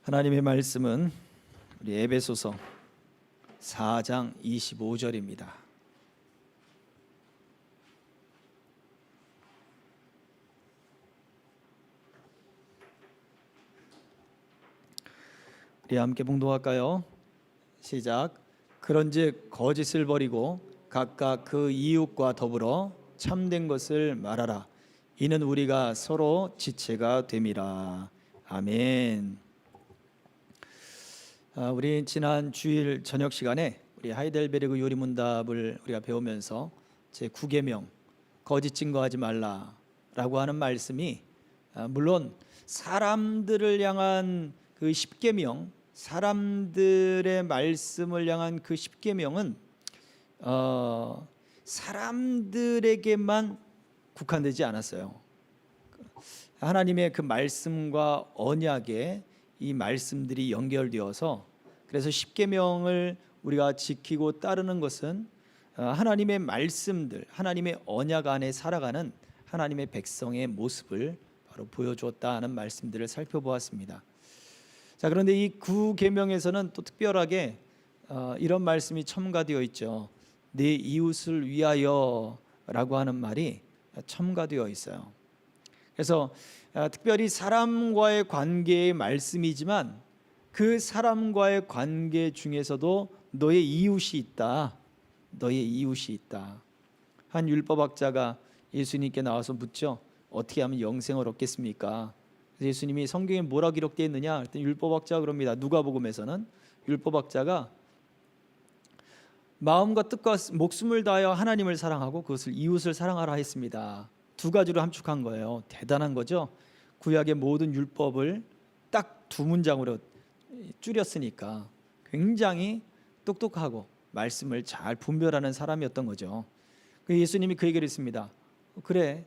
하나님의 말씀은 우리 에베소서 4장 25절입니다. 우리 함께 봉독할까요? 시작. 그런즉 거짓을 버리고 각각 그 이웃과 더불어 참된 것을 말하라. 이는 우리가 서로 지체가 됨이라. 아멘. 우리 지난 주일 저녁 시간에 우리 하이델베르그 요리문답을 우리가 배우면서 제 9계명 거짓 증거하지 말라라고 하는 말씀이 물론 사람들을 향한 그 10계명, 사람들의 말씀을 향한 그 10계명은 사람들에게만 국한되지 않았어요. 하나님의 그 말씀과 언약에 이 말씀들이 연결되어서 그래서 10계명을 우리가 지키고 따르는 것은 하나님의 말씀들, 하나님의 언약 안에 살아가는 하나님의 백성의 모습을 바로 보여주었다는 말씀들을 살펴보았습니다. 자, 그런데 이 9계명에서는 또 특별하게 이런 말씀이 첨가되어 있죠. 네 이웃을 위하여라고 하는 말이 첨가되어 있어요. 그래서 특별히 사람과의 관계의 말씀이지만 그 사람과의 관계 중에서도 너의 이웃이 있다. 너의 이웃이 있다. 한 율법학자가 예수님께 나와서 묻죠. 어떻게 하면 영생을 얻겠습니까? 그래서 예수님이 성경에 뭐라 기록되어 있느냐? 그랬더니 율법학자가 그럽니다. 누가복음에서는 율법학자가 마음과 뜻과 목숨을 다하여 하나님을 사랑하고 그것을 이웃을 사랑하라 했습니다. 두 가지로 함축한 거예요. 대단한 거죠. 구약의 모든 율법을 딱 두 문장으로 줄였으니까 굉장히 똑똑하고 말씀을 잘 분별하는 사람이었던 거죠. 예수님이 그 얘기를 했습니다. 그래,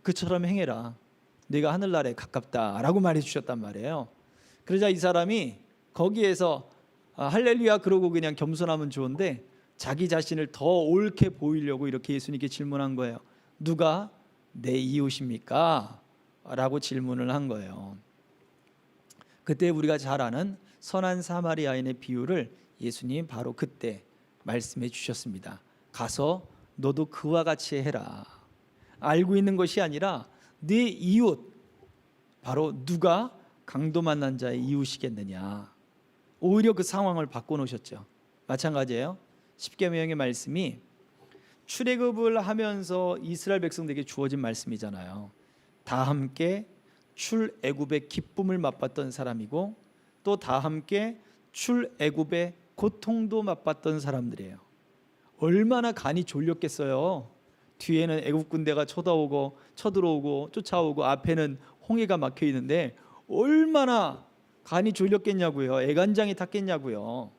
그처럼 행해라. 네가 하늘나라에 가깝다라고 말해주셨단 말이에요. 그러자 이 사람이 거기에서 할렐루야 그러고 그냥 겸손하면 좋은데 자기 자신을 더 옳게 보이려고 이렇게 예수님께 질문한 거예요. 누가 내 이웃입니까? 라고 질문을 한 거예요. 그때 우리가 잘 아는 선한 사마리아인의 비유를 예수님 바로 그때 말씀해 주셨습니다. 가서 너도 그와 같이 해라. 알고 있는 것이 아니라 네 이웃, 바로 누가 강도 만난 자의 이웃이겠느냐. 오히려 그 상황을 바꿔놓으셨죠. 마찬가지예요. 십계명의 말씀이 출애굽을 하면서 이스라엘 백성들에게 주어진 말씀이잖아요. 다 함께 출애굽의 기쁨을 맛봤던 사람이고 또 다 함께 출애굽의 고통도 맛봤던 사람들이에요. 얼마나 간이 졸렸겠어요. 뒤에는 애굽 군대가 쳐들어오고 쫓아오고 앞에는 홍해가 막혀 있는데 얼마나 간이 졸렸겠냐고요. 애간장이 탔겠냐고요.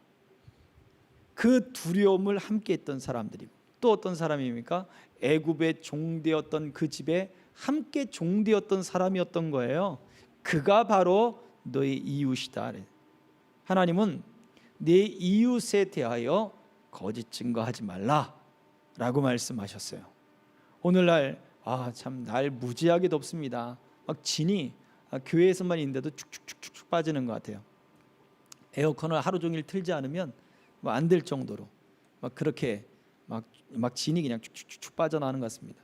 그 두려움을 함께 했던 사람들이고 또 어떤 사람입니까? 애굽의 종되었던 그 집에 함께 종되었던 사람이었던 거예요. 그가 바로 너의 이웃이다. 하나님은 네 이웃에 대하여 거짓 증거하지 말라라고 말씀하셨어요. 오늘날 참 날 무지하게 덥습니다. 막 진이 교회에서만 있는데도 축축축축 빠지는 것 같아요. 에어컨을 하루 종일 틀지 않으면 안 될 정도로 막 그렇게 막 진이 그냥 축축축 빠져나오는 것 같습니다.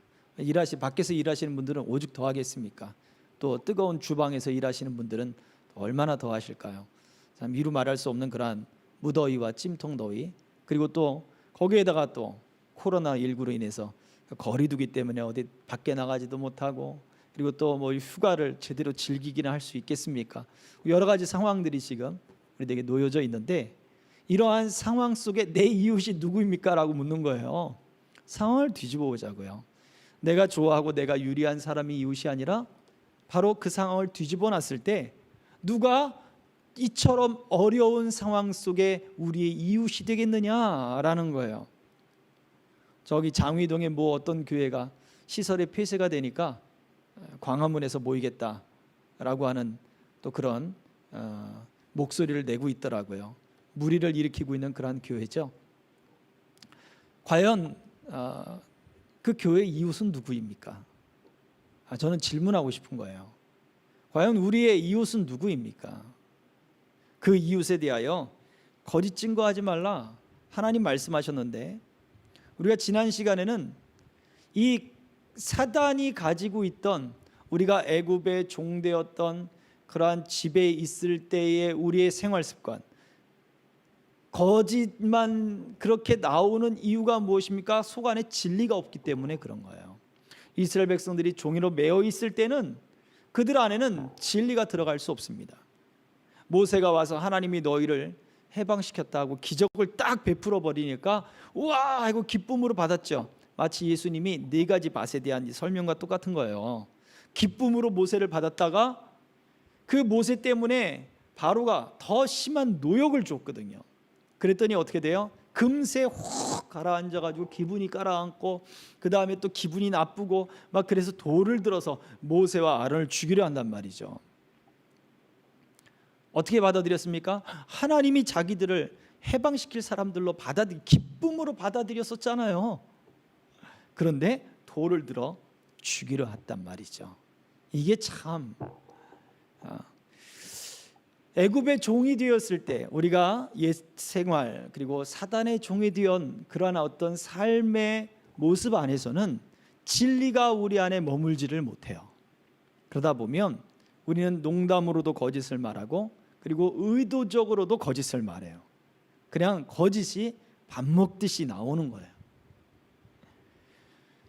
밖에서 일하시는 분들은 오죽 더 하겠습니까? 또 뜨거운 주방에서 일하시는 분들은 얼마나 더 하실까요? 참 미루 말할 수 없는 그러한 무더위와 찜통더위, 그리고 또 거기에다가 또 코로나19로 인해서 거리두기 때문에 어디 밖에 나가지도 못하고, 그리고 또 뭐 휴가를 제대로 즐기기나 할 수 있겠습니까? 여러 가지 상황들이 지금 우리에게 놓여져 있는데 이러한 상황 속에 내 이웃이 누구입니까? 라고 묻는 거예요. 상황을 뒤집어 보자고요. 내가 좋아하고 내가 유리한 사람이 이웃이 아니라 바로 그 상황을 뒤집어 놨을 때 누가 이처럼 어려운 상황 속에 우리의 이웃이 되겠느냐라는 거예요. 저기 장위동에 어떤 교회가 시설의 폐쇄가 되니까 광화문에서 모이겠다라고 하는 또 그런 목소리를 내고 있더라고요. 무리를 일으키고 있는 그러한 교회죠. 과연 그 교회의 이웃은 누구입니까? 저는 질문하고 싶은 거예요. 과연 우리의 이웃은 누구입니까? 그 이웃에 대하여 거짓 증거하지 말라 하나님 말씀하셨는데, 우리가 지난 시간에는 이 사단이 가지고 있던, 우리가 애굽의 종되었던 그러한 집에 있을 때의 우리의 생활 습관, 거짓만 그렇게 나오는 이유가 무엇입니까? 속 안에 진리가 없기 때문에 그런 거예요. 이스라엘 백성들이 종이로 매어 있을 때는 그들 안에는 진리가 들어갈 수 없습니다. 모세가 와서 하나님이 너희를 해방시켰다고 기적을 딱 베풀어 버리니까 우와 하고 기쁨으로 받았죠. 마치 예수님이 4가지 밭에 대한 설명과 똑같은 거예요. 기쁨으로 모세를 받았다가 그 모세 때문에 바로가 더 심한 노역을 줬거든요. 그랬더니 어떻게 돼요? 금세 확 가라앉아가지고 기분이 가라앉고, 그 다음에 또 기분이 나쁘고 막, 그래서 돌을 들어서 모세와 아론을 죽이려 한단 말이죠. 어떻게 받아들였습니까? 하나님이 자기들을 해방시킬 사람들로 기쁨으로 받아들였었잖아요. 그런데 돌을 들어 죽이려 했단 말이죠. 이게 참 애굽의 종이 되었을 때 우리가 옛 생활 그리고 사단의 종이 되었던 그러한 어떤 삶의 모습 안에서는 진리가 우리 안에 머물지를 못해요. 그러다 보면 우리는 농담으로도 거짓을 말하고, 그리고 의도적으로도 거짓을 말해요. 그냥 거짓이 밥 먹듯이 나오는 거예요.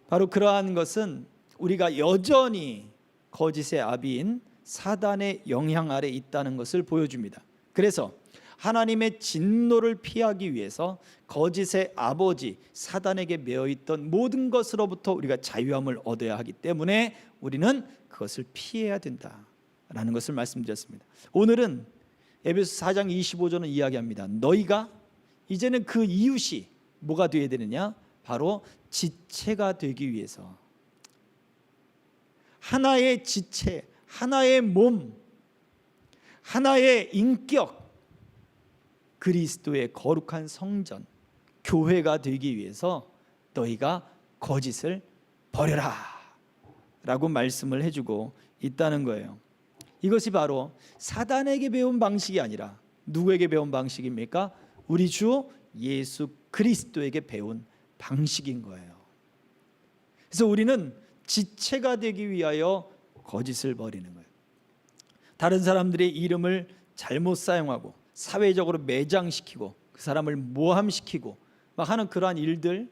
바로 그러한 것은 우리가 여전히 거짓의 아비인 사단의 영향 아래 있다는 것을 보여줍니다. 그래서 하나님의 진노를 피하기 위해서 거짓의 아버지 사단에게 매어있던 모든 것으로부터 우리가 자유함을 얻어야 하기 때문에 우리는 그것을 피해야 된다라는 것을 말씀드렸습니다. 오늘은 에베소 4장 25절은 이야기합니다. 너희가 이제는 그 이웃이 뭐가 되어야 되느냐? 바로 지체가 되기 위해서, 하나의 지체, 하나의 몸, 하나의 인격, 그리스도의 거룩한 성전, 교회가 되기 위해서 너희가 거짓을 버려라 라고 말씀을 해주고 있다는 거예요. 이것이 바로 사단에게 배운 방식이 아니라 누구에게 배운 방식입니까? 우리 주 예수 그리스도에게 배운 방식인 거예요. 그래서 우리는 지체가 되기 위하여 거짓을 버리는 거예요. 다른 사람들의 이름을 잘못 사용하고 사회적으로 매장시키고 그 사람을 모함시키고 막 하는 그러한 일들,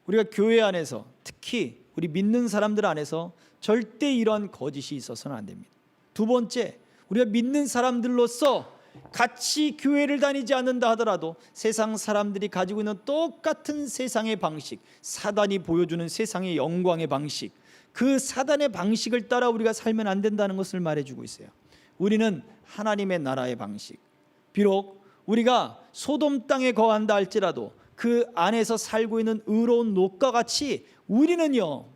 우리가 교회 안에서, 특히 우리 믿는 사람들 안에서 절대 이런 거짓이 있어서는 안 됩니다. 두 번째, 우리가 믿는 사람들로서 같이 교회를 다니지 않는다 하더라도 세상 사람들이 가지고 있는 똑같은 세상의 방식, 사단이 보여주는 세상의 영광의 방식, 그 사단의 방식을 따라 우리가 살면 안 된다는 것을 말해주고 있어요. 우리는 하나님의 나라의 방식, 비록 우리가 소돔 땅에 거한다 할지라도 그 안에서 살고 있는 의로운 롯과 같이 우리는요,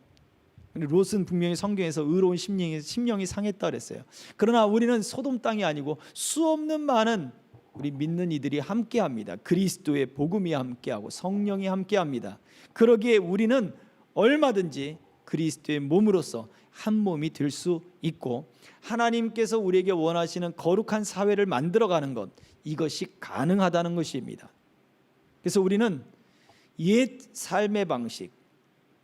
롯은 분명히 성경에서 의로운 심령이 상했다 그랬어요. 그러나 우리는 소돔 땅이 아니고 수없는 많은 우리 믿는 이들이 함께합니다. 그리스도의 복음이 함께하고 성령이 함께합니다. 그러기에 우리는 얼마든지 그리스도의 몸으로서 한 몸이 될 수 있고, 하나님께서 우리에게 원하시는 거룩한 사회를 만들어가는 것, 이것이 가능하다는 것입니다. 그래서 우리는 옛 삶의 방식,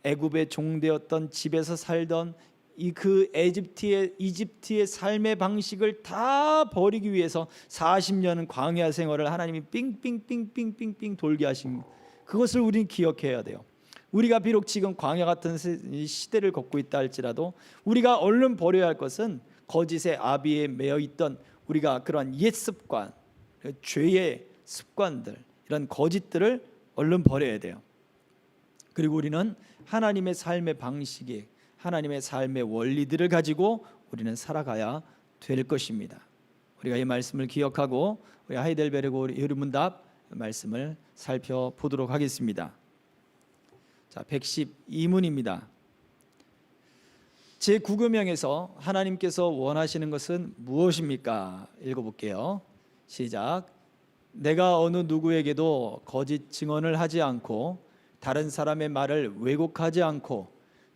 애굽의 종되었던 집에서 살던 그 이집트의 삶의 방식을 다 버리기 위해서 40년 광야 생활을 하나님이 삥삥삥삥삥삥 돌게 하신, 그것을 우리는 기억해야 돼요. 우리가 비록 지금 광야 같은 시대를 걷고 있다 할지라도 우리가 얼른 버려야 할 것은 거짓의 아비에 매여 있던 우리가 그러한 옛 습관, 죄의 습관들, 이런 거짓들을 얼른 버려야 돼요. 그리고 우리는 하나님의 삶의 방식이, 하나님의 삶의 원리들을 가지고 우리는 살아가야 될 것입니다. 우리가 이 말씀을 기억하고 우리 하이델베르그 예루문답 말씀을 살펴보도록 하겠습니다. 자, 112문입니다. 제9금형에서 하나님께서 원하시는 것은 무엇입니까? 읽어볼게요. 시작. 내가 어느 누구에게도 거짓 증언을 하지 않고 다른 사람의 말을 왜곡하지 않고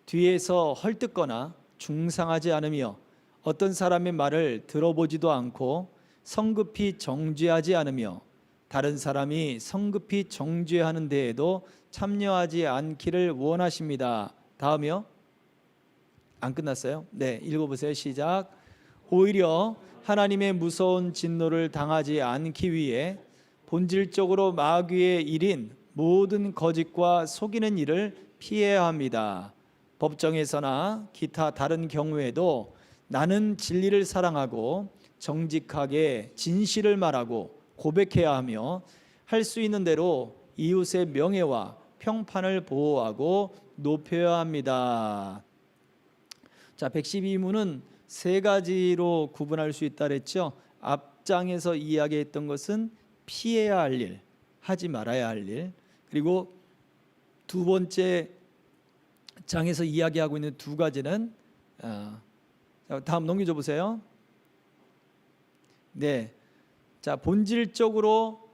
뒤에서 헐뜯거나 중상하지 않으며 어떤 사람의 말을 들어보지도 않고 성급히 정죄하지 않으며 다른 사람이 성급히 정죄하는 데에도 참여하지 않기를 원하십니다. 다음이요. 안 끝났어요? 네, 읽어보세요. 시작. 오히려 하나님의 무서운 진노를 당하지 않기 위해 본질적으로 마귀의 일인 모든 거짓과 속이는 일을 피해야 합니다. 법정에서나 기타 다른 경우에도 나는 진리를 사랑하고 정직하게 진실을 말하고 고백해야 하며 할 수 있는 대로 이웃의 명예와 평판을 보호하고 높여야 합니다. 자, 112문은 세 가지로 구분할 수 있다 그랬죠. 앞장에서 이야기했던 것은 피해야 할 일, 하지 말아야 할 일, 그리고 두 번째 장에서 이야기하고 있는 두 가지는 다음 넘겨줘 보세요. 네, 자, 본질적으로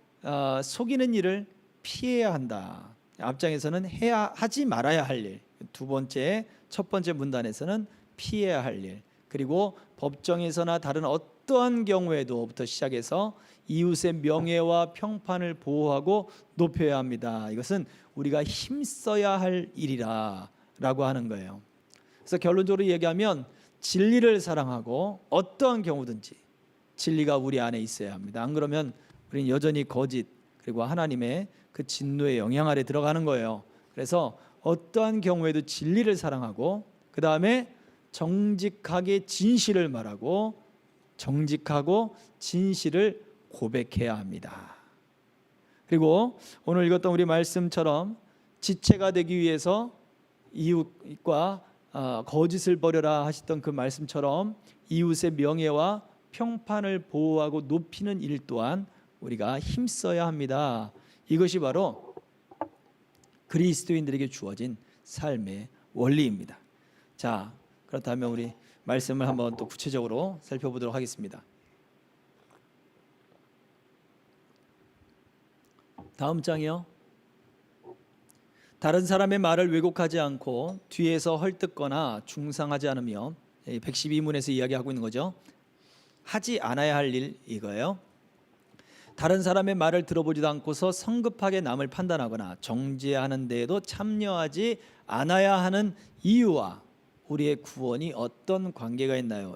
속이는 일을 피해야 한다. 앞장에서는 하지 말아야 할 일, 두 번째, 첫 번째 문단에서는 피해야 할 일, 그리고 법정에서나 다른 어떠한 경우에도부터 시작해서 이웃의 명예와 평판을 보호하고 높여야 합니다. 이것은 우리가 힘써야 할 일이라 라고 하는 거예요. 그래서 결론적으로 얘기하면 진리를 사랑하고 어떠한 경우든지 진리가 우리 안에 있어야 합니다. 안 그러면 우리는 여전히 거짓 그리고 하나님의 그 진노의 영향 아래 들어가는 거예요. 그래서 어떠한 경우에도 진리를 사랑하고 그 다음에 정직하게 진실을 말하고 정직하고 진실을 고백해야 합니다. 그리고 오늘 읽었던 우리 말씀처럼 지체가 되기 위해서 이웃과 거짓을 버려라 하셨던 그 말씀처럼 이웃의 명예와 평판을 보호하고 높이는 일 또한 우리가 힘써야 합니다. 이것이 바로 그리스도인들에게 주어진 삶의 원리입니다. 자, 그렇다면 우리 말씀을 한번 또 구체적으로 살펴보도록 하겠습니다. 다음 장이요. 다른 사람의 말을 왜곡하지 않고 뒤에서 헐뜯거나 중상하지 않으며 112문에서 이야기하고 있는 거죠. 하지 않아야 할 일 이거예요. 다른 사람의 말을 들어보지도 않고서 성급하게 남을 판단하거나 정죄하는 데에도 참여하지 않아야 하는 이유와 우리의 구원이 어떤 관계가 있나요?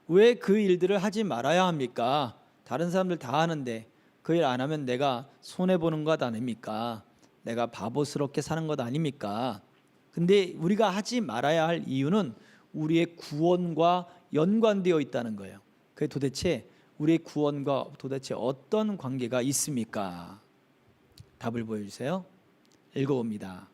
왜 그 일들을 하지 말아야 합니까? 다른 사람들 다 하는데 그 일 안 하면 내가 손해보는 것 아닙니까? 내가 바보스럽게 사는 것 아닙니까? 근데 우리가 하지 말아야 할 이유는 우리의 구원과 연관되어 있다는 거예요. 그게 도대체 우리의 구원과 도대체 어떤 관계가 있습니까? 답을 보여주세요. 읽어봅니다.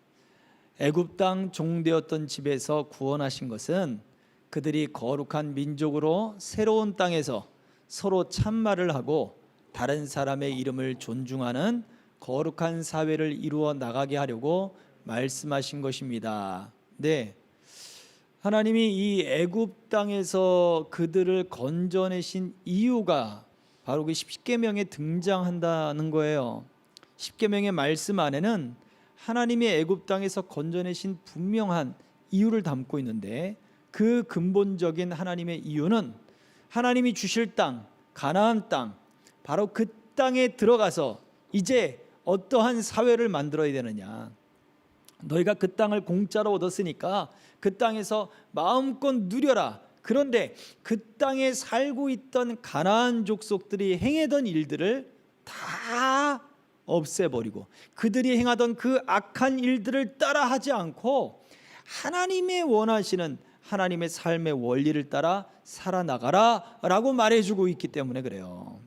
애굽 땅 종되었던 집에서 구원하신 것은 그들이 거룩한 민족으로 새로운 땅에서 서로 참말을 하고 다른 사람의 이름을 존중하는 거룩한 사회를 이루어 나가게 하려고 말씀하신 것입니다. 네, 하나님이 이 애굽 땅에서 그들을 건져내신 이유가 바로 그 십계명에 등장한다는 거예요. 십계명의 말씀 안에는 하나님이 애굽 땅에서 건져내신 분명한 이유를 담고 있는데 그 근본적인 하나님의 이유는 하나님이 주실 땅, 가나안 땅, 바로 그 땅에 들어가서 이제 어떠한 사회를 만들어야 되느냐. 너희가 그 땅을 공짜로 얻었으니까 그 땅에서 마음껏 누려라. 그런데 그 땅에 살고 있던 가나안 족속들이 행하던 일들을 다 없애버리고 그들이 행하던 그 악한 일들을 따라하지 않고 하나님의 원하시는 하나님의 삶의 원리를 따라 살아나가라 라고 말해주고 있기 때문에 그래요.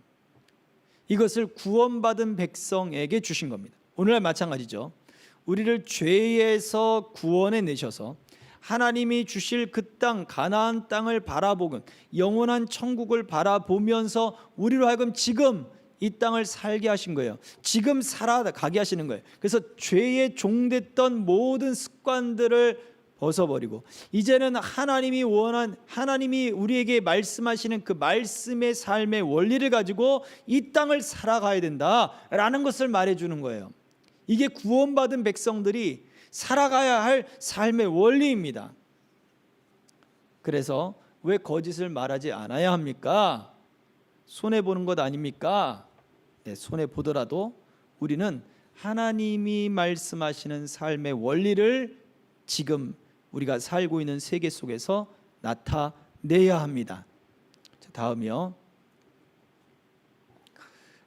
이것을 구원받은 백성에게 주신 겁니다. 오늘날 마찬가지죠. 우리를 죄에서 구원해 내셔서 하나님이 주실 그 땅 가나안 땅을 바라보고 영원한 천국을 바라보면서 우리로 하여금 지금 이 땅을 살게 하신 거예요. 지금 살아가게 하시는 거예요. 그래서 죄의 종됐던 모든 습관들을 벗어버리고 이제는 하나님이 우리에게 말씀하시는 그 말씀의 삶의 원리를 가지고 이 땅을 살아가야 된다라는 것을 말해주는 거예요. 이게 구원받은 백성들이 살아가야 할 삶의 원리입니다. 그래서 왜 거짓을 말하지 않아야 합니까? 손해 보는 것 아닙니까? 네, 손해 보더라도 우리는 하나님이 말씀하시는 삶의 원리를 지금 우리가 살고 있는 세계 속에서 나타내야 합니다. 자, 다음이요.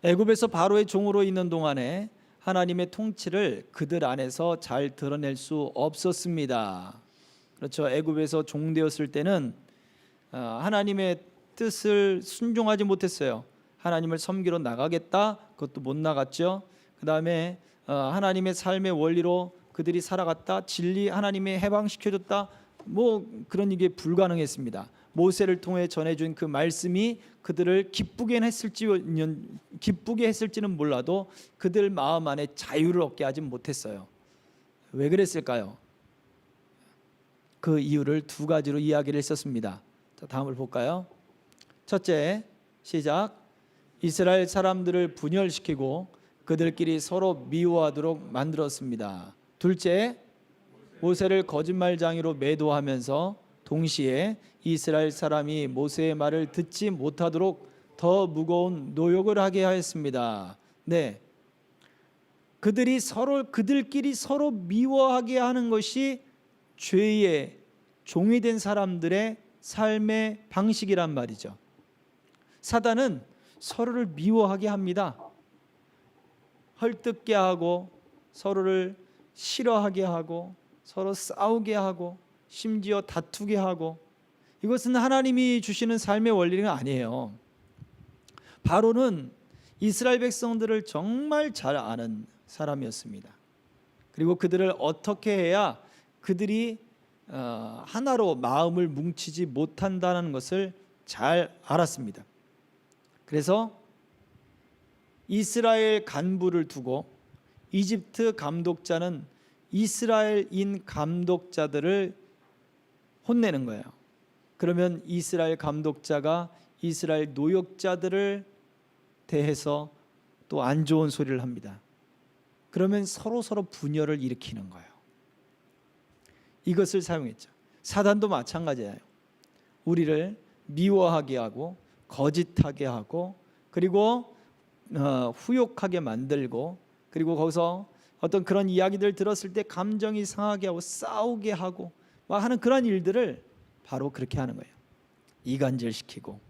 애굽에서 바로의 종으로 있는 동안에 하나님의 통치를 그들 안에서 잘 드러낼 수 없었습니다. 그렇죠. 애굽에서 종되었을 때는 하나님의 뜻을 순종하지 못했어요. 하나님을 섬기러 나가겠다, 그것도 못 나갔죠. 그 다음에 하나님의 삶의 원리로 그들이 살아갔다, 진리 하나님이 해방시켜줬다, 뭐 그런 이게 불가능했습니다. 모세를 통해 전해준 그 말씀이 그들을 기쁘게 했을지는 몰라도 그들 마음 안에 자유를 얻게 하지 못했어요. 왜 그랬을까요? 그 이유를 두 가지로 이야기를 했었습니다. 자, 다음을 볼까요? 첫째, 시작. 이스라엘 사람들을 분열시키고 그들끼리 서로 미워하도록 만들었습니다. 둘째, 모세를 거짓말장이로 매도하면서 동시에 이스라엘 사람이 모세의 말을 듣지 못하도록 더 무거운 노역을 하게 하였습니다. 네, 그들끼리 서로 미워하게 하는 것이 죄의 종이 된 사람들의 삶의 방식이란 말이죠. 사단은 서로를 미워하게 합니다. 헐뜯게 하고 서로를 싫어하게 하고 서로 싸우게 하고 심지어 다투게 하고, 이것은 하나님이 주시는 삶의 원리가 아니에요. 바로는 이스라엘 백성들을 정말 잘 아는 사람이었습니다. 그리고 그들을 어떻게 해야 그들이 하나로 마음을 뭉치지 못한다는 것을 잘 알았습니다. 그래서 이스라엘 간부를 두고 이집트 감독자는 이스라엘인 감독자들을 혼내는 거예요. 그러면 이스라엘 감독자가 이스라엘 노역자들을 대해서 또 안 좋은 소리를 합니다. 그러면 서로 분열을 일으키는 거예요. 이것을 사용했죠. 사단도 마찬가지예요. 우리를 미워하게 하고 거짓하게 하고 그리고 후욕하게 만들고, 그리고 거기서 어떤 그런 이야기들 들었을 때 감정이 상하게 하고 싸우게 하고 막 하는 그런 일들을 바로 그렇게 하는 거예요. 이간질시키고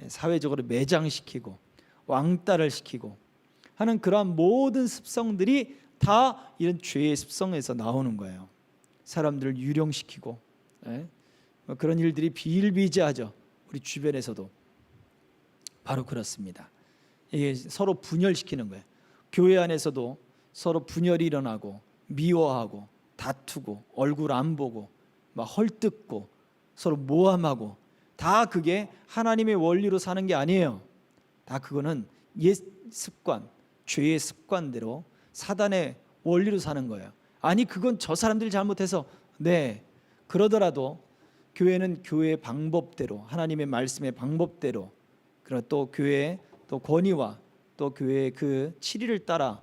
사회적으로 매장시키고 왕따를 시키고 하는 그러한 모든 습성들이 다 이런 죄의 습성에서 나오는 거예요. 사람들을 유령시키고 그런 일들이 비일비재하죠. 우리 주변에서도 바로 그렇습니다. 이게 서로 분열시키는 거예요. 교회 안에서도 서로 분열이 일어나고 미워하고 다투고 얼굴 안 보고 막 헐뜯고 서로 모함하고, 다 그게 하나님의 원리로 사는 게 아니에요. 다 그거는 옛 습관, 죄의 습관대로 사단의 원리로 사는 거예요. 아니 그건 저 사람들이 잘못해서, 네, 그러더라도 교회는 교회의 방법대로, 하나님의 말씀의 방법대로, 그리고 또 교회의 또 권위와 또 교회의 그 치리를 따라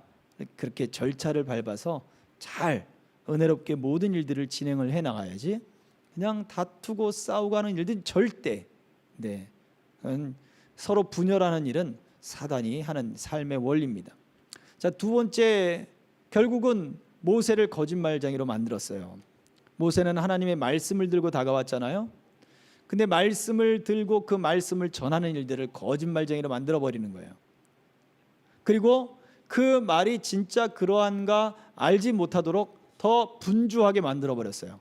그렇게 절차를 밟아서 잘 은혜롭게 모든 일들을 진행을 해 나가야지, 그냥 다투고 싸우고 하는 일들은 절대, 네, 서로 분열하는 일은 사단이 하는 삶의 원리입니다. 자, 두 번째, 결국은 모세를 거짓말쟁이로 만들었어요. 모세는 하나님의 말씀을 들고 다가왔잖아요. 근데 말씀을 들고 그 말씀을 전하는 일들을 거짓말쟁이로 만들어 버리는 거예요. 그리고 그 말이 진짜 그러한가 알지 못하도록 더 분주하게 만들어 버렸어요.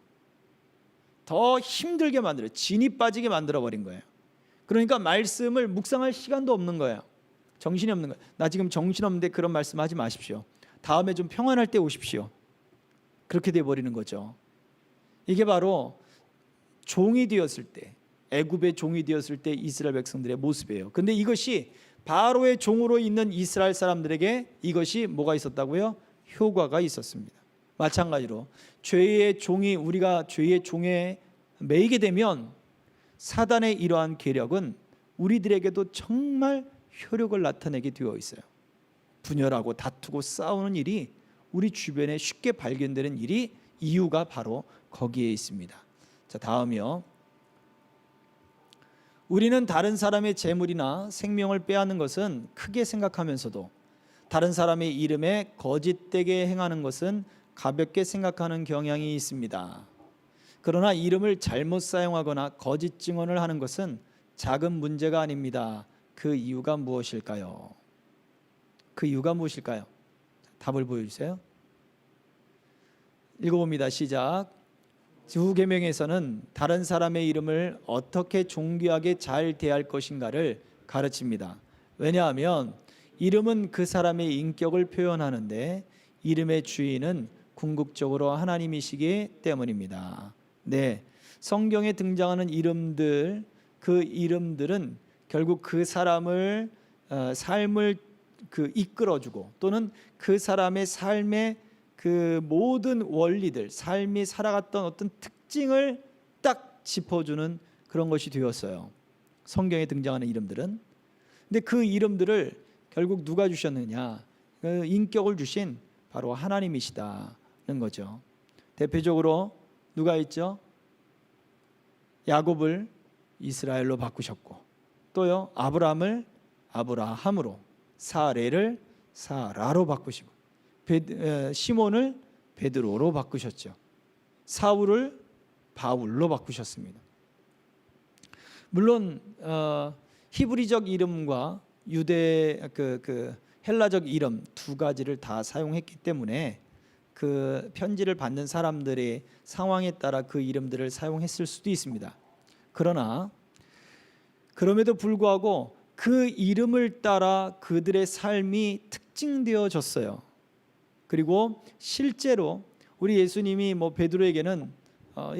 더 힘들게 만들어요. 진이 빠지게 만들어 버린 거예요. 그러니까 말씀을 묵상할 시간도 없는 거예요. 정신이 없는 거예요. 나 지금 정신없는데 그런 말씀하지 마십시오. 다음에 좀 평안할 때 오십시오. 그렇게 돼 버리는 거죠. 이게 바로 종이 되었을 때, 애굽의 종이 되었을 때 이스라엘 백성들의 모습이에요. 근데 이것이 바로의 종으로 있는 이스라엘 사람들에게 이것이 뭐가 있었다고요? 효과가 있었습니다. 마찬가지로 죄의 종이, 우리가 죄의 종에 매이게 되면 사단의 이러한 계력은 우리들에게도 정말 효력을 나타내게 되어 있어요. 분열하고 다투고 싸우는 일이 우리 주변에 쉽게 발견되는 일이, 이유가 바로 거기에 있습니다. 자, 다음이요. 우리는 다른 사람의 재물이나 생명을 빼앗는 것은 크게 생각하면서도 다른 사람의 이름에 거짓되게 행하는 것은 가볍게 생각하는 경향이 있습니다. 그러나 이름을 잘못 사용하거나 거짓 증언을 하는 것은 작은 문제가 아닙니다. 그 이유가 무엇일까요? 그 이유가 무엇일까요? 답을 보여주세요. 읽어봅니다. 시작. 구계명에서는 다른 사람의 이름을 어떻게 존귀하게 잘 대할 것인가를 가르칩니다. 왜냐하면 이름은 그 사람의 인격을 표현하는데 이름의 주인은 궁극적으로 하나님이시기 때문입니다. 네, 성경에 등장하는 이름들, 그 이름들은 결국 그 사람을 삶을 이끌어주고 또는 그 사람의 삶의 그 모든 원리들, 삶이 살아갔던 어떤 특징을 딱 짚어주는 그런 것이 되었어요. 성경에 등장하는 이름들은. 근데 그 이름들을 결국 누가 주셨느냐? 그 인격을 주신 바로 하나님이시다는 거죠. 대표적으로 누가 있죠? 야곱을 이스라엘로 바꾸셨고, 또요 아브라함을 아브라함으로, 사레를 사라로 바꾸시고, 시몬을 베드로로 바꾸셨죠. 사울을 바울로 바꾸셨습니다. 물론 히브리적 이름과 유대 헬라적 이름 두 가지를 다 사용했기 때문에 그 편지를 받는 사람들의 상황에 따라 그 이름들을 사용했을 수도 있습니다. 그러나 그럼에도 불구하고 그 이름을 따라 그들의 삶이 특징되어졌어요. 그리고 실제로 우리 예수님이 뭐 베드로에게는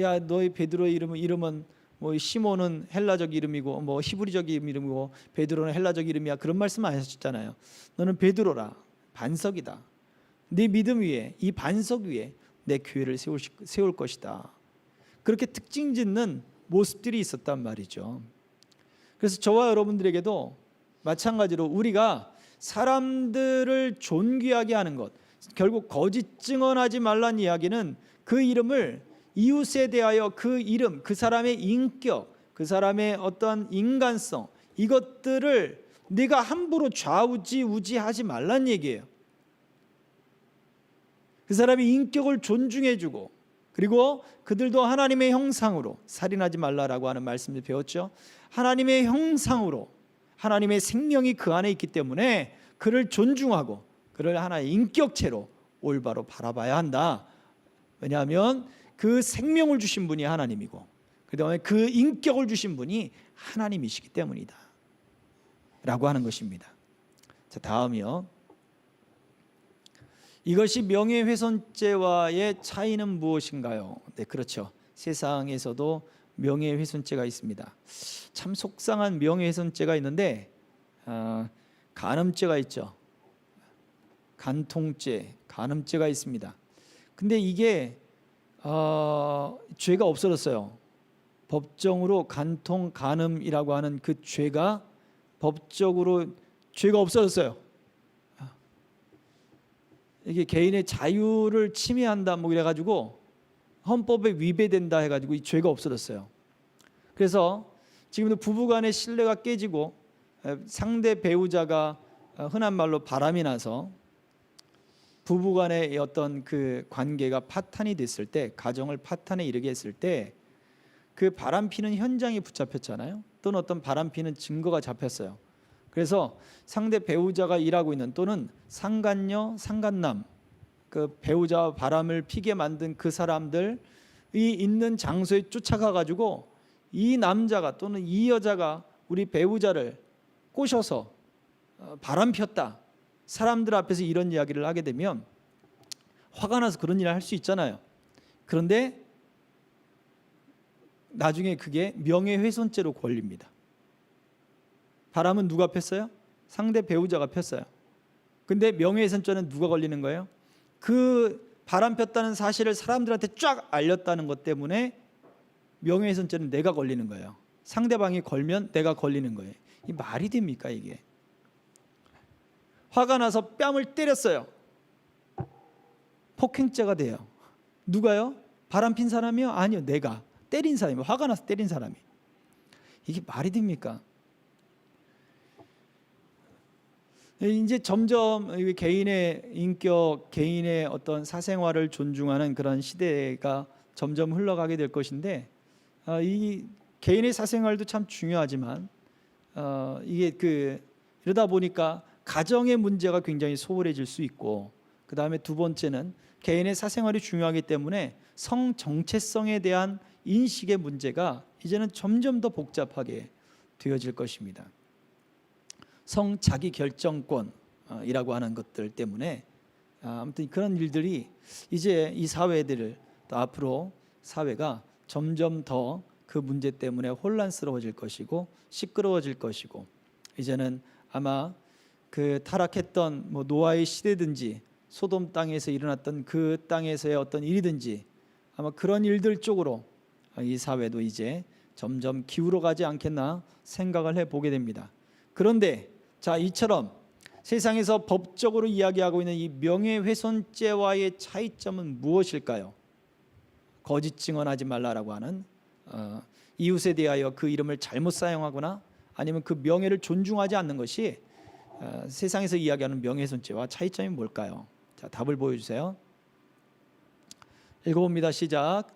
야 너희 베드로의 이름은 뭐 시몬은 헬라적 이름이고 뭐 히브리적 이름이고 베드로는 헬라적 이름이야, 그런 말씀 안 하셨잖아요. 너는 베드로라, 반석이다. 네 믿음 위에, 이 반석 위에 내 교회를 세울 것이다. 그렇게 특징 짓는 모습들이 있었단 말이죠. 그래서 저와 여러분들에게도 마찬가지로 우리가 사람들을 존귀하게 하는 것, 결국 거짓 증언하지 말란 이야기는 그 이름을 이웃에 대하여 그 이름, 그 사람의 인격, 그 사람의 어떤 인간성, 이것들을 네가 함부로 좌우지우지하지 말란 얘기예요. 그 사람의 인격을 존중해주고, 그리고 그들도 하나님의 형상으로, 살인하지 말라라고 하는 말씀을 배웠죠. 하나님의 형상으로, 하나님의 생명이 그 안에 있기 때문에 그를 존중하고 그를 하나의 인격체로 올바로 바라봐야 한다. 왜냐하면 그 생명을 주신 분이 하나님이고 그다음에 그 인격을 주신 분이 하나님이시기 때문이다 라고 하는 것입니다. 자, 다음이요. 이것이 명예훼손죄와의 차이는 무엇인가요? 네, 그렇죠. 세상에서도 명예훼손죄가 있습니다. 참 속상한 명예훼손죄가 있는데 간음죄가 있죠. 간통죄, 간음죄가 있습니다. 근데 이게 죄가 없어졌어요. 법정으로 간통, 간음이라고 하는 그 죄가 법적으로 죄가 없어졌어요. 이게 개인의 자유를 침해한다 뭐 이래가지고 헌법에 위배된다 해가지고 이 죄가 없어졌어요. 그래서 지금도 부부간의 신뢰가 깨지고 상대 배우자가 흔한 말로 바람이 나서 부부간의 어떤 그 관계가 파탄이 됐을 때, 가정을 파탄에 이르게 했을 때 그 바람피는 현장이 붙잡혔잖아요. 또는 어떤 바람피는 증거가 잡혔어요. 그래서 상대 배우자가 일하고 있는 또는 상간녀, 상간남, 그 배우자와 바람을 피게 만든 그 사람들이 있는 장소에 쫓아가 가지고 이 남자가 또는 이 여자가 우리 배우자를 꼬셔서 바람 폈다, 사람들 앞에서 이런 이야기를 하게 되면 화가 나서 그런 일을 할 수 있잖아요. 그런데 나중에 그게 명예훼손죄로 걸립니다. 바람은 누가 폈어요? 상대 배우자가 폈어요. 근데 명예훼손죄는 누가 걸리는 거예요? 그 바람 폈다는 사실을 사람들한테 쫙 알렸다는 것 때문에 명예훼손죄는 내가 걸리는 거예요. 상대방이 걸면 내가 걸리는 거예요. 이 말이 됩니까 이게? 화가 나서 뺨을 때렸어요. 폭행죄가 돼요. 누가요? 바람 핀 사람이요? 아니요, 내가 때린 사람이, 화가 나서 때린 사람이. 이게 말이 됩니까? 이제 점점 개인의 인격, 개인의 어떤 사생활을 존중하는 그런 시대가 점점 흘러가게 될 것인데, 이 개인의 사생활도 참 중요하지만 이게 이러다 보니까 가정의 문제가 굉장히 소홀해질 수 있고, 그 다음에 두 번째는 개인의 사생활이 중요하기 때문에 성 정체성에 대한 인식의 문제가 이제는 점점 더 복잡하게 되어질 것입니다. 성 자기 결정권이라고 하는 것들 때문에 아무튼 그런 일들이 이제 이 사회들을 또 앞으로 사회가 점점 더 그 문제 때문에 혼란스러워질 것이고 시끄러워질 것이고, 이제는 아마 그 타락했던 노아의 시대든지 소돔 땅에서 일어났던 그 땅에서의 어떤 일이든지 아마 그런 일들 쪽으로 이 사회도 이제 점점 기울어가지 않겠나 생각을 해보게 됩니다. 그런데 자, 이처럼 세상에서 법적으로 이야기하고 있는 이 명예훼손죄와의 차이점은 무엇일까요? 거짓 증언하지 말라라고 하는 이웃에 대하여 그 이름을 잘못 사용하거나 아니면 그 명예를 존중하지 않는 것이 세상에서 이야기하는 명예훼손죄와 차이점이 뭘까요? 자, 답을 보여주세요. 읽어봅니다. 시작.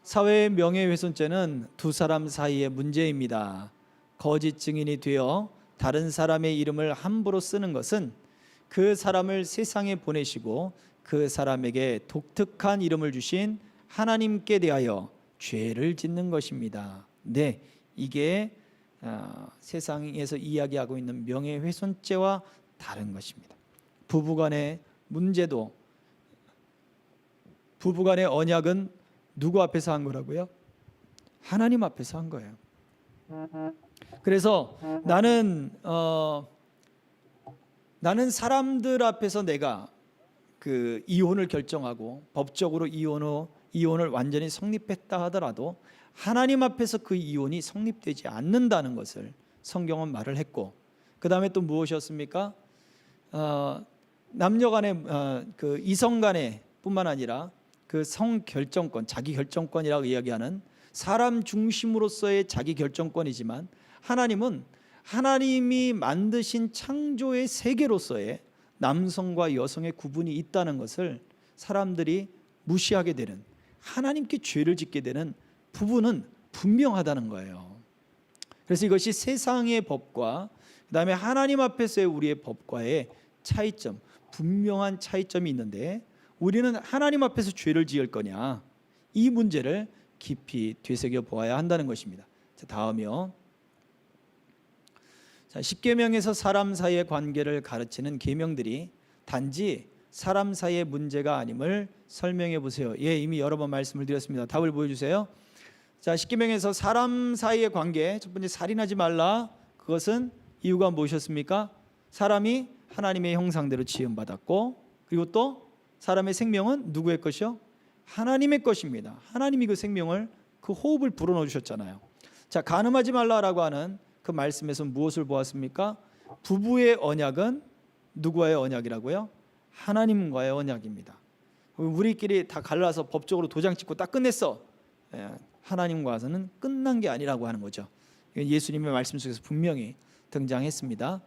사회의 명예훼손죄는 두 사람 사이의 문제입니다. 거짓 증인이 되어 다른 사람의 이름을 함부로 쓰는 것은 그 사람을 세상에 보내시고 그 사람에게 독특한 이름을 주신 하나님께 대하여 죄를 짓는 것입니다. 네, 이게 세상에서 이야기하고 있는 명예훼손죄와 다른 것입니다. 부부간의 문제도, 부부간의 언약은 누구 앞에서 한 거라고요? 하나님 앞에서 한 거예요. 그래서 나는 사람들 앞에서 내가 그 이혼을 결정하고 법적으로 이혼을 완전히 성립했다 하더라도 하나님 앞에서 그 이혼이 성립되지 않는다는 것을 성경은 말을 했고, 그 다음에 또 무엇이었습니까? 남녀간의 그 이성간의 뿐만 아니라 그 성결정권, 자기 결정권이라고 이야기하는 사람 중심으로서의 자기 결정권이지만, 하나님은 하나님이 만드신 창조의 세계로서의 남성과 여성의 구분이 있다는 것을 사람들이 무시하게 되는, 하나님께 죄를 짓게 되는 부분은 분명하다는 거예요. 그래서 이것이 세상의 법과 그다음에 하나님 앞에서의 우리의 법과의 차이점, 분명한 차이점이 있는데, 우리는 하나님 앞에서 죄를 지을 거냐, 이 문제를 깊이 되새겨 보아야 한다는 것입니다. 자, 다음이요. 자, 십계명에서 사람 사이의 관계를 가르치는 계명들이 단지 사람 사이의 문제가 아님을 설명해 보세요. 예, 이미 여러 번 말씀을 드렸습니다. 답을 보여주세요. 자, 십계명에서 사람 사이의 관계, 첫 번째 살인하지 말라. 그것은 이유가 무엇이었습니까? 사람이 하나님의 형상대로 지음받았고, 그리고 또 사람의 생명은 누구의 것이요? 하나님의 것입니다. 하나님이 그 생명을, 그 호흡을 불어넣어 주셨잖아요. 자, 간음하지 말라라고 하는 그 말씀에서 무엇을 보았습니까? 부부의 언약은 누구와의 언약이라고요? 하나님과의 언약입니다. 우리끼리 다 갈라서 법적으로 도장 찍고 딱 끝냈어. 하나님과는 끝난 게 아니라고 하는 거죠. 예수님의 말씀 속에서 분명히 등장했습니다.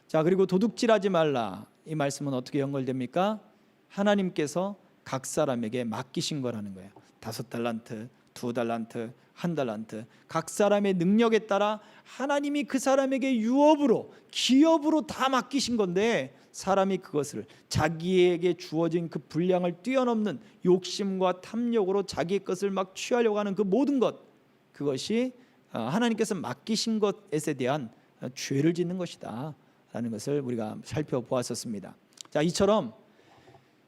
자, 그리고 도둑질하지 말라. 이 말씀은 어떻게 연결됩니까? 하나님께서 각 사람에게 맡기신 거라는 거예요. 5달란트, 2달란트, 1달란트, 각 사람의 능력에 따라 하나님이 그 사람에게 유업으로, 기업으로 다 맡기신 건데, 사람이 그것을 자기에게 주어진 그 분량을 뛰어넘는 욕심과 탐욕으로 자기의 것을 막 취하려고 하는 그 모든 것, 그것이 하나님께서 맡기신 것에 대한 죄를 짓는 것이다 라는 것을 우리가 살펴보았었습니다. 자, 이처럼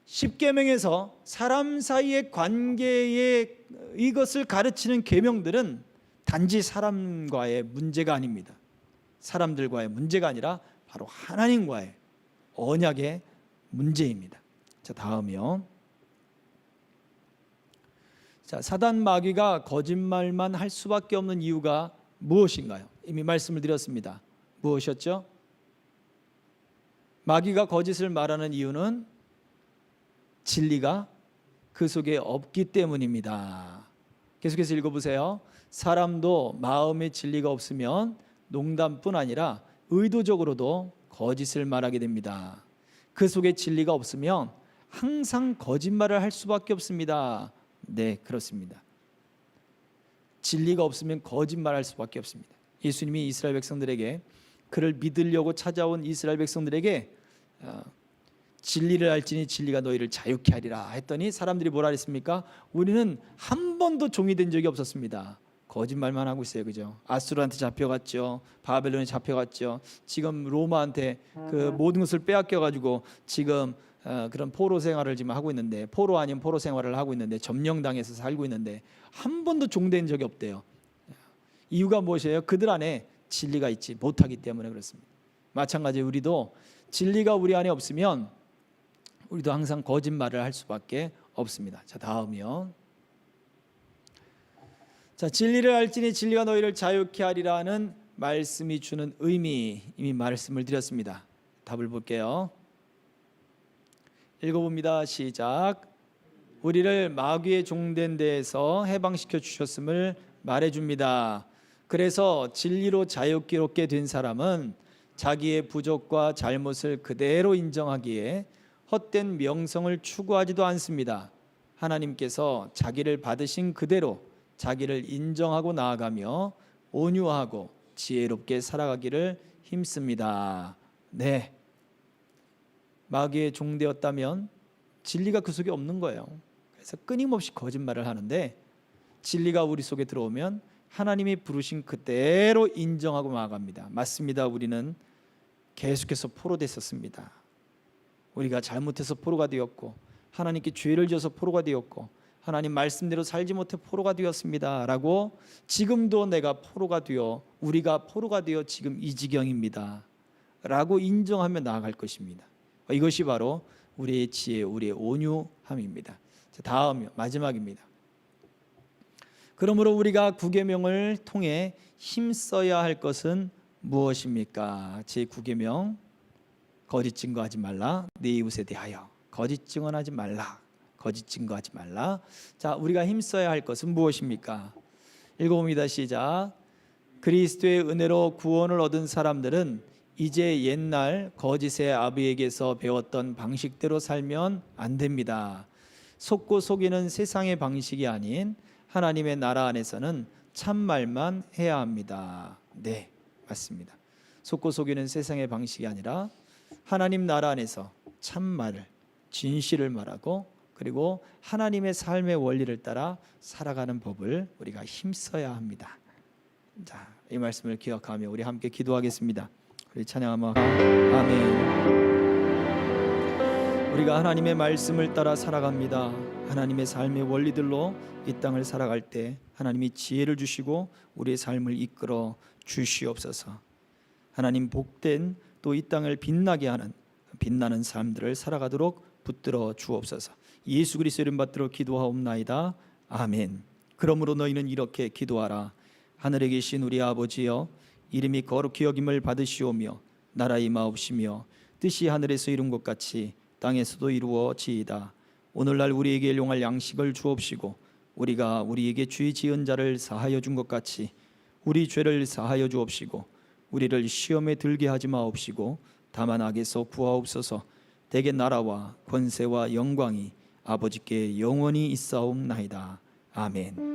십계명에서 사람 사이의 관계의 이것을 가르치는 계명들은 단지 사람과의 문제가 아닙니다. 사람들과의 문제가 아니라 바로 하나님과의 언약의 문제입니다. 자, 다음이요. 자, 사단 마귀가 거짓말만 할 수밖에 없는 이유가 무엇인가요? 이미 말씀을 드렸습니다. 무엇이었죠? 마귀가 거짓을 말하는 이유는 진리가 그 속에 없기 때문입니다. 계속해서 읽어보세요. 사람도 마음의 진리가 없으면 농담뿐 아니라 의도적으로도 거짓을 말하게 됩니다. 그 속에 진리가 없으면 항상 거짓말을 할 수밖에 없습니다. 네, 그렇습니다. 진리가 없으면 거짓말할 수밖에 없습니다. 예수님이 이스라엘 백성들에게, 그를 믿으려고 찾아온 이스라엘 백성들에게 진리를 알지니 진리가 너희를 자유케 하리라 했더니 사람들이 뭐라 했습니까? 우리는 한 번도 종이 된 적이 없었습니다. 거짓말만 하고 있어요. 그죠? 아수르한테 잡혀갔죠. 바벨론에 잡혀갔죠. 지금 로마한테 그 모든 것을 빼앗겨 가지고 지금 그런 포로 생활을 지금 하고 있는데, 포로 아닌 포로 생활을 하고 있는데, 점령당해서 살고 있는데 한 번도 종된 적이 없대요. 이유가 무엇이에요? 그들 안에 진리가 있지 못하기 때문에 그렇습니다. 마찬가지 우리도 진리가 우리 안에 없으면 우리도 항상 거짓말을 할 수밖에 없습니다. 자, 다음이요. 자, 진리를 알지니 진리가 너희를 자유케 하리라는 말씀이 주는 의미, 이미 말씀을 드렸습니다. 답을 볼게요. 읽어봅니다. 시작. 우리를 마귀의 종된 데에서 해방시켜 주셨음을 말해줍니다. 그래서 진리로 자유롭게 된 사람은 자기의 부족과 잘못을 그대로 인정하기에 헛된 명성을 추구하지도 않습니다. 하나님께서 자기를 받으신 그대로 자기를 인정하고 나아가며 온유하고 지혜롭게 살아가기를 힘씁니다. 네, 마귀의 종되었다면 진리가 그 속에 없는 거예요. 그래서 끊임없이 거짓말을 하는데, 진리가 우리 속에 들어오면 하나님이 부르신 그대로 인정하고 나아갑니다. 맞습니다. 우리는 계속해서 포로됐었습니다. 우리가 잘못해서 포로가 되었고, 하나님께 죄를 지어서 포로가 되었고, 하나님 말씀대로 살지 못해 포로가 되었습니다 라고, 지금도 내가 포로가 되어, 우리가 포로가 되어 지금 이 지경입니다 라고 인정하며 나아갈 것입니다. 이것이 바로 우리의 지혜, 우리의 온유함입니다. 다음 마지막입니다. 그러므로 우리가 구계명을 통해 힘써야 할 것은 무엇입니까? 제 9계명, 거짓 증거하지 말라. 네 이웃에 대하여 거짓 증언하지 말라. 거짓 증거하지 말라. 자, 우리가 힘써야 할 것은 무엇입니까? 읽어봅니다. 시작. 그리스도의 은혜로 구원을 얻은 사람들은 이제 옛날 거짓의 아비에게서 배웠던 방식대로 살면 안 됩니다. 속고 속이는 세상의 방식이 아닌 하나님의 나라 안에서는 참말만 해야 합니다. 네, 맞습니다. 속고 속이는 세상의 방식이 아니라 하나님 나라 안에서 참말을, 진실을 말하고, 그리고 하나님의 삶의 원리를 따라 살아가는 법을 우리가 힘써야 합니다. 자, 이 말씀을 기억하며 우리 함께 기도하겠습니다. 우리 찬양하며 아멘. 우리가 하나님의 말씀을 따라 살아갑니다. 하나님의 삶의 원리들로 이 땅을 살아갈 때 하나님이 지혜를 주시고 우리의 삶을 이끌어 주시옵소서. 하나님 복된 또 이 땅을 빛나게 하는 빛나는 삶들을 살아가도록 붙들어 주옵소서. 예수 그리스도의 이름 받들어 기도하옵나이다. 아멘. 그러므로 너희는 이렇게 기도하라. 하늘에 계신 우리 아버지여, 이름이 거룩히 여김을 받으시오며 나라 임하옵시며 뜻이 하늘에서 이룬 것 같이 땅에서도 이루어지이다. 오늘날 우리에게 일용할 양식을 주옵시고 우리가 우리에게 죄 지은 자를 사하여 준 것 같이 우리 죄를 사하여 주옵시고 우리를 시험에 들게 하지 마옵시고 다만 악에서 구하옵소서. 대개 나라와 권세와 영광이 아버지께 영원히 있사옵나이다. 아멘.